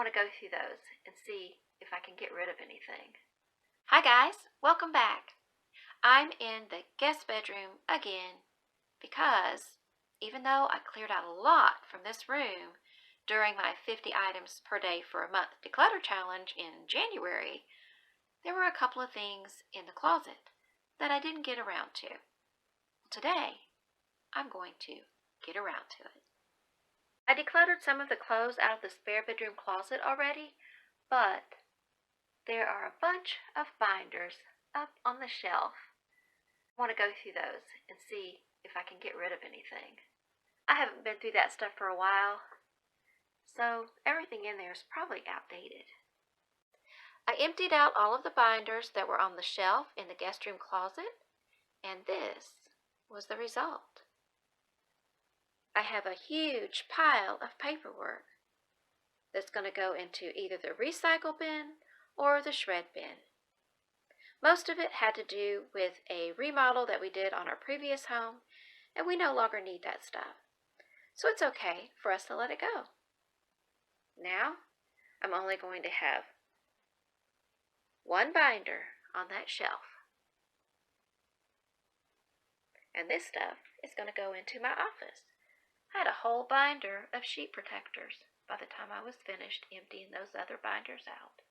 want to go through those and see if I can get rid of anything. Hi guys, welcome back. I'm in the guest bedroom again because even though I cleared out a lot from this room during my 50 items per day for a month declutter challenge in January, there were a couple of things in the closet that I didn't get around to. Today, I'm going to get around to it. I decluttered some of the clothes out of the spare bedroom closet already, but there are a bunch of binders up on the shelf. I want to go through those and see if I can get rid of anything. I haven't been through that stuff for a while, so everything in there is probably outdated. I emptied out all of the binders that were on the shelf in the guest room closet, and this was the result. I have a huge pile of paperwork that's going to go into either the recycle bin or the shred bin. Most of it had to do with a remodel that we did on our previous home, and we no longer need that stuff. So it's okay for us to let it go. Now, I'm only going to have one binder on that shelf. And this stuff is going to go into my office. I had a whole binder of sheet protectors by the time I was finished emptying those other binders out.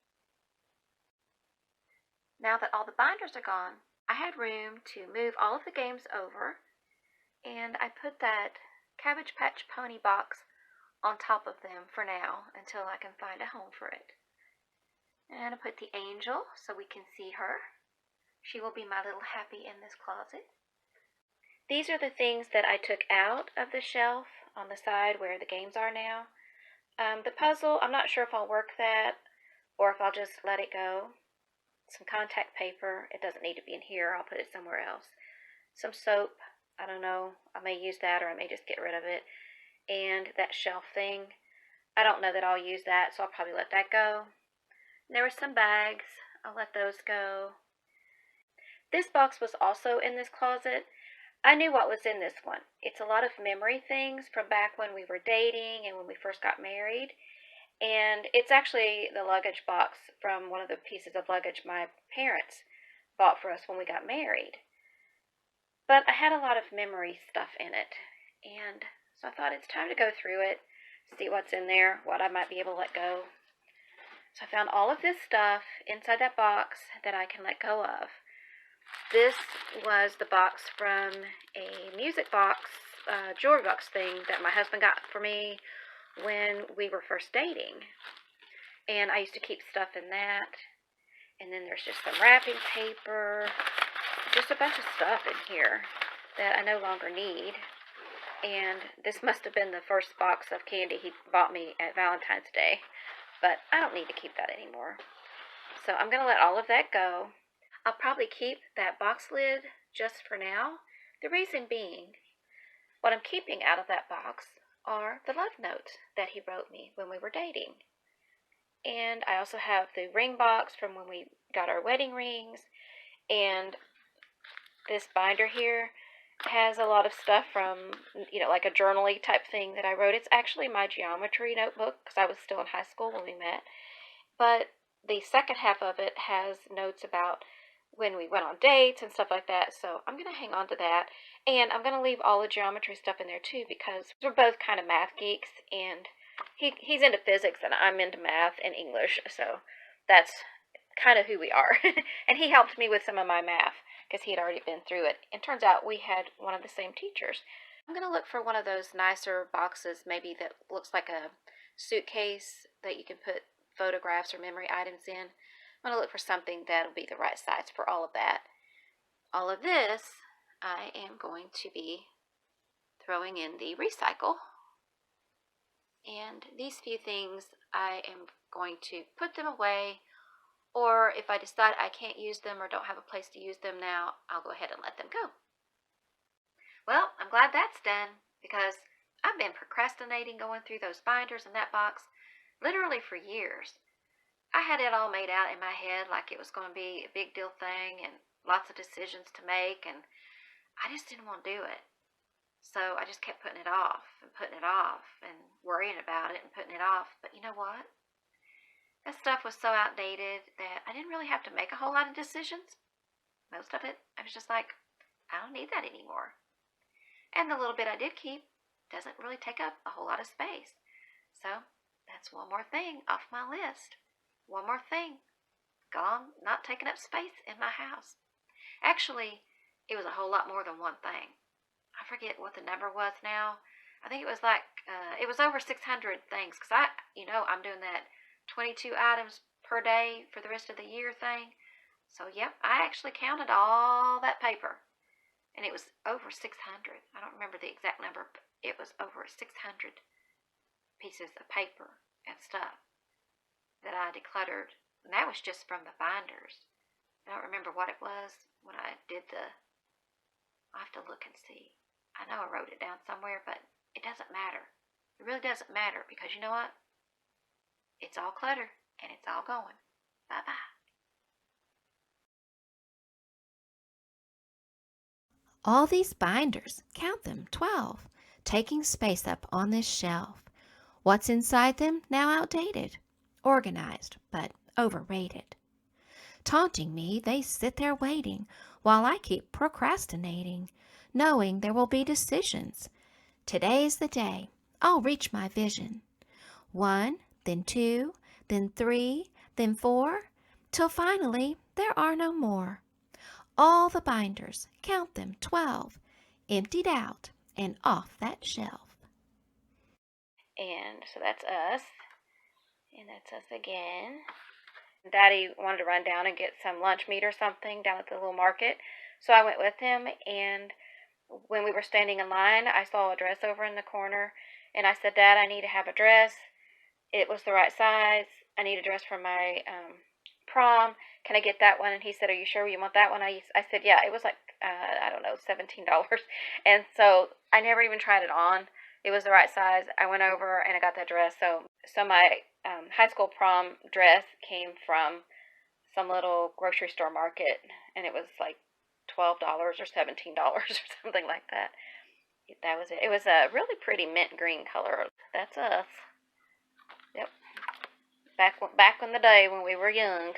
Now that all the binders are gone, I had room to move all of the games over, and I put that Cabbage Patch Pony box on top of them for now until I can find a home for it. And I put the angel so we can see her. She will be my little happy in this closet. These are the things that I took out of the shelf on the side where the games are now. The puzzle, I'm not sure if I'll work that or if I'll just let it go. Some contact paper, it doesn't need to be in here, I'll put it somewhere else. Some soap, I don't know, I may use that or I may just get rid of it. And that shelf thing, I don't know that I'll use that, so I'll probably let that go. There were some bags, I'll let those go. This box was also in this closet. I knew what was in this one. It's a lot of memory things from back when we were dating and when we first got married. And it's actually the luggage box from one of the pieces of luggage my parents bought for us when we got married. But I had a lot of memory stuff in it. And so I thought it's time to go through it, see what's in there, what I might be able to let go. So I found all of this stuff inside that box that I can let go of. This was the box from a music box, jewelry box thing that my husband got for me when we were first dating. And I used to keep stuff in that. And then there's just some wrapping paper, just a bunch of stuff in here that I no longer need. And this must have been the first box of candy he bought me at Valentine's Day. But I don't need to keep that anymore. So I'm going to let all of that go. I'll probably keep that box lid just for now. The reason being, what I'm keeping out of that box are the love notes that he wrote me when we were dating. And I also have the ring box from when we got our wedding rings. And this binder here has a lot of stuff from, like a journal-y type thing that I wrote. It's actually my geometry notebook because I was still in high school when we met. But the second half of it has notes about when we went on dates and stuff like that. So I'm going to hang on to that. And I'm going to leave all the geometry stuff in there too because we're both kind of math geeks. And he's into physics and I'm into math and English. So that's kind of who we are. And he helped me with some of my math because he had already been through it. And turns out we had one of the same teachers. I'm going to look for one of those nicer boxes maybe that looks like a suitcase that you can put photographs or memory items in. I'm going to look for something that'll be the right size for all of that. All of this I am going to be throwing in the recycle. And these few things I am going to put them away, or if I decide I can't use them or don't have a place to use them now, I'll go ahead and let them go. Well, I'm glad that's done because I've been procrastinating going through those binders in that box literally for years. I had it all made out in my head like it was going to be a big deal thing and lots of decisions to make, and I just didn't want to do it. So I just kept putting it off and worrying about it and putting it off. But you know what? That stuff was so outdated that I didn't really have to make a whole lot of decisions. Most of it, I was just like, I don't need that anymore. And the little bit I did keep doesn't really take up a whole lot of space. So that's one more thing off my list. One more thing gone, not taking up space in my house. Actually, it was a whole lot more than one thing. I forget what the number was now. I think it was like, it was over 600 things because I'm doing that 22 items per day for the rest of the year thing. So, yep, I actually counted all that paper and it was over 600. I don't remember the exact number, but it was over 600 pieces of paper and stuff that I decluttered. And that was just from the binders. I don't remember what it was when I did I'll have to look and see. I know I wrote it down somewhere, but it doesn't matter. It really doesn't matter because you know what? It's all clutter and it's all going. Bye-bye. All these binders, count them, 12, taking space up on this shelf. What's inside them now outdated, organized, but overrated. Taunting me, they sit there waiting while I keep procrastinating, knowing there will be decisions. Today's the day I'll reach my vision. 1, then 2, then 3, then 4, till finally there are no more. All the binders, count them, 12, emptied out and off that shelf. And so that's us. And that's us again. Daddy wanted to run down and get some lunch meat or something down at the little market. So I went with him, and when we were standing in line, I saw a dress over in the corner, and I said, Dad, I need to have a dress. It was the right size. I need a dress for my prom. Can I get that one? And he said, Are you sure you want that one? I said, Yeah. It was like, I don't know, $17. And so I never even tried it on. It was the right size. I went over and I got that dress. So my high school prom dress came from some little grocery store market, and it was like $12 or $17 or something like that. That was it. It was a really pretty mint green color. That's us. Yep. Back in the day when we were young.